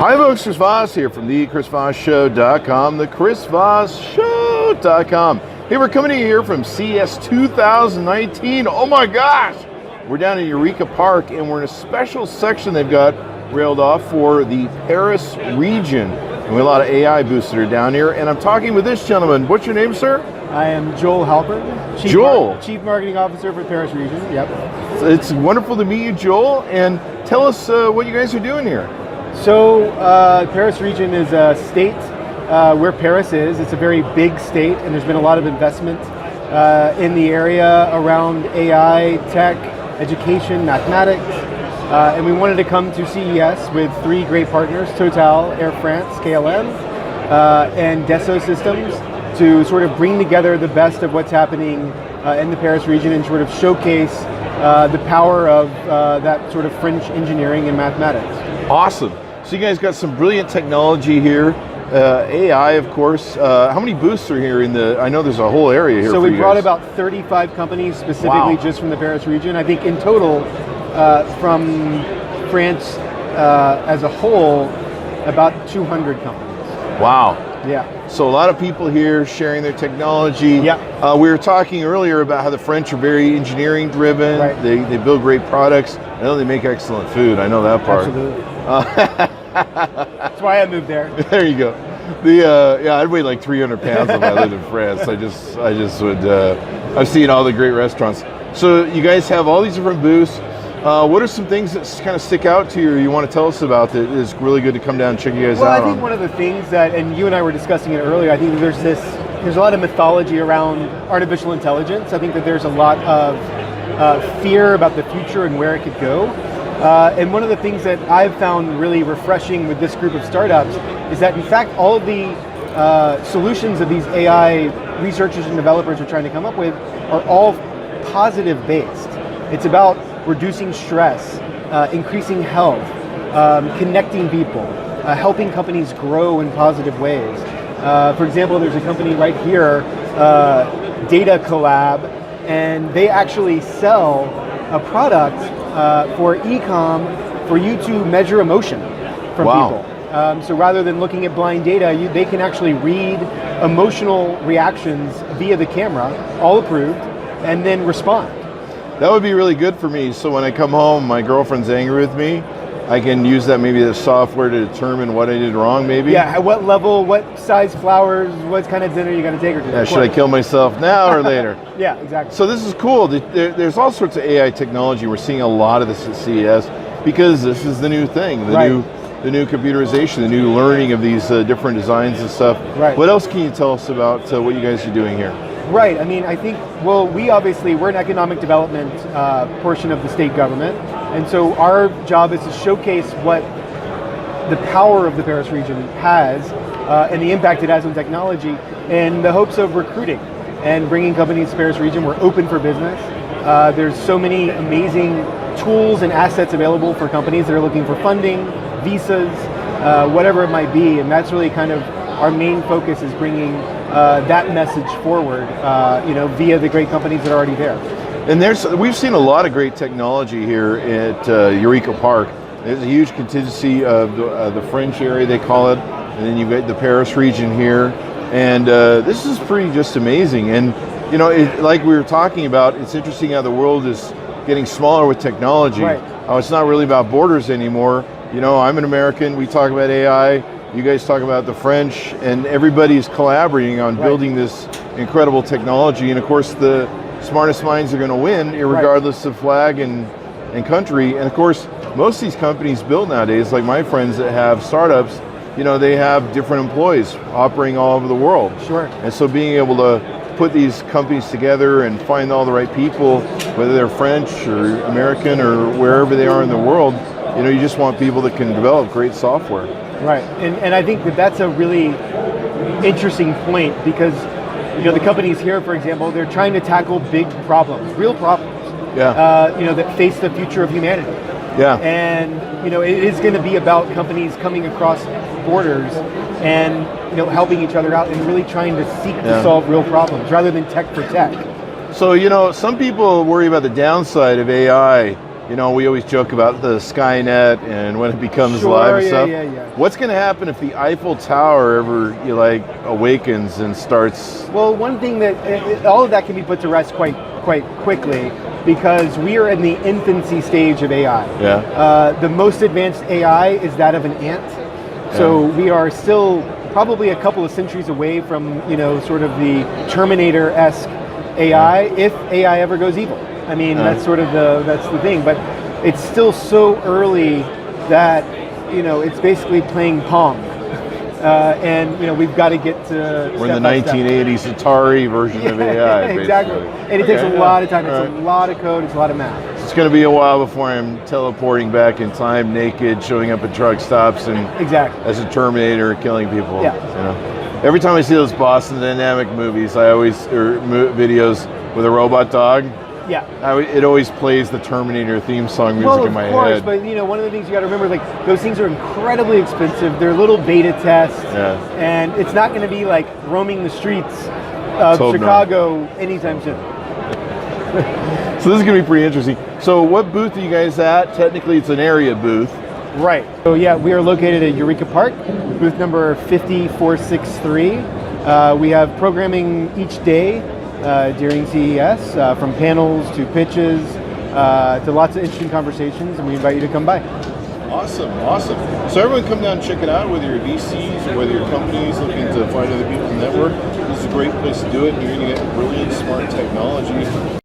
Hi folks, Chris Voss here from the ChrisVossShow.com, the ChrisVossShow.com. Hey, we're coming to you here from CES 2019. Oh my gosh! We're down in Eureka Park and we're in a special section they've got railed off for the Paris region. And we have a lot of AI booths that are down here. And I'm talking with this gentleman. What's your name, sir? I am Joel Halpern, Chief Marketing Officer for the Paris region. Yep. It's wonderful to meet you, Joel. And tell us what you guys are doing here. So, Paris region is a state where Paris is. It's a very big state, and there's been a lot of investment in the area around AI, tech, education, mathematics. And we wanted to come to CES with three great partners, Total, Air France, KLM, and Dassault Systems, to sort of bring together the best of what's happening in the Paris region and sort of showcase the power of that sort of French engineering and mathematics. Awesome. So you guys got some brilliant technology here. AI, of course. How many booths are here I know there's a whole area here. So we brought about 35 companies specifically just from the Paris region. I think in total, from France as a whole, about 200 companies. Wow. Yeah. So a lot of people here sharing their technology. Yeah. We were talking earlier about how the French are very engineering driven. Right. They build great products. I know they make excellent food. I know that part. Absolutely. That's why I moved there. There you go. I'd weigh like 300 pounds if I lived in France. I just would. I've seen all the great restaurants. So you guys have all these different booths. What are some things that kind of stick out to you or you want to tell us about that is really good to come down and check you guys out? Well, I think one of the things that, and you and I were discussing it earlier, I think there's a lot of mythology around artificial intelligence. I think that there's a lot of fear about the future and where it could go. And one of the things that I've found really refreshing with this group of startups is that in fact all of the solutions that these AI researchers and developers are trying to come up with are all positive based. It's about reducing stress, increasing health, connecting people, helping companies grow in positive ways. For example, there's a company right here, Data Collab, and they actually sell a product for e-com for you to measure emotion from people. So rather than looking at blind data, they can actually read emotional reactions via the camera, all approved, and then respond. That would be really good for me. So when I come home, my girlfriend's angry with me, I can use that maybe the software to determine what I did wrong maybe. Yeah, at what level, what size flowers, what kind of dinner you're going to take her to. Yeah, should I kill myself now or later? Yeah, exactly. So this is cool. There's all sorts of AI technology. We're seeing a lot of this at CES because this is the new thing, the new computerization, the new learning of these different designs and stuff. Right. What else can you tell us about what you guys are doing here? Right, I mean, I think, well, we're an economic development portion of the state government, and so our job is to showcase what the power of the Paris region has and the impact it has on technology in the hopes of recruiting and bringing companies to the Paris region. We're open for business. There's so many amazing tools and assets available for companies that are looking for funding, visas, whatever it might be, and that's really kind of our main focus is bringing that message forward, via the great companies that are already there. And we've seen a lot of great technology here at Eureka Park. There's a huge contingency of the French area, they call it, and then you've got the Paris region here. And this is pretty just amazing. And like we were talking about, it's interesting how the world is getting smaller with technology. Right. It's not really about borders anymore. I'm an American, we talk about AI, you guys talk about the French, and everybody's collaborating on building this incredible technology. And of course, the smartest minds are going to win, regardless of flag and country. And of course, most of these companies built nowadays, like my friends that have startups, they have different employees operating all over the world. Sure. And so being able to put these companies together and find all the right people, whether they're French or American or wherever they are in the world, you just want people that can develop great software. Right, and I think that's a really interesting point because, the companies here, for example, they're trying to tackle big problems, real problems, that face the future of humanity. Yeah. And, it is going to be about companies coming across borders and, helping each other out and really trying to seek to solve real problems rather than tech for tech. So, some people worry about the downside of AI you know, we always joke about the Skynet and when it becomes live and stuff. What's going to happen if the Eiffel Tower ever awakens and starts? Well, one thing that all of that can be put to rest quite quickly, because we are in the infancy stage of AI. Yeah. The most advanced AI is that of an ant. So we are still probably a couple of centuries away from, sort of the Terminator-esque AI, if AI ever goes evil. I mean, that's the thing. But it's still so early that, it's basically playing Pong. And we've got to get to. We're in the 1980s Atari version of AI. Exactly, and it takes a lot of time. It's a lot of code. It's a lot of math. It's going to be a while before I'm teleporting back in time, naked, showing up at truck stops, and as a Terminator, killing people. Yeah. Every time I see those Boston Dynamic movies, videos with a robot dog. Yeah. It always plays the Terminator theme song music in my head. Of course, but one of the things you got to remember, those things are incredibly expensive. They're little beta tests, and it's not going to be like roaming the streets of Chicago anytime soon. So this is going to be pretty interesting. So what booth are you guys at? Technically, it's an area booth. Right. So we are located at Eureka Park, booth number 5463. We have programming each day during CES, from panels to pitches to lots of interesting conversations, and we invite you to come by. Awesome. So everyone come down and check it out, whether you're VCs or whether your company's looking to find other people in the network. This is a great place to do it. You're going to get brilliant, smart technology.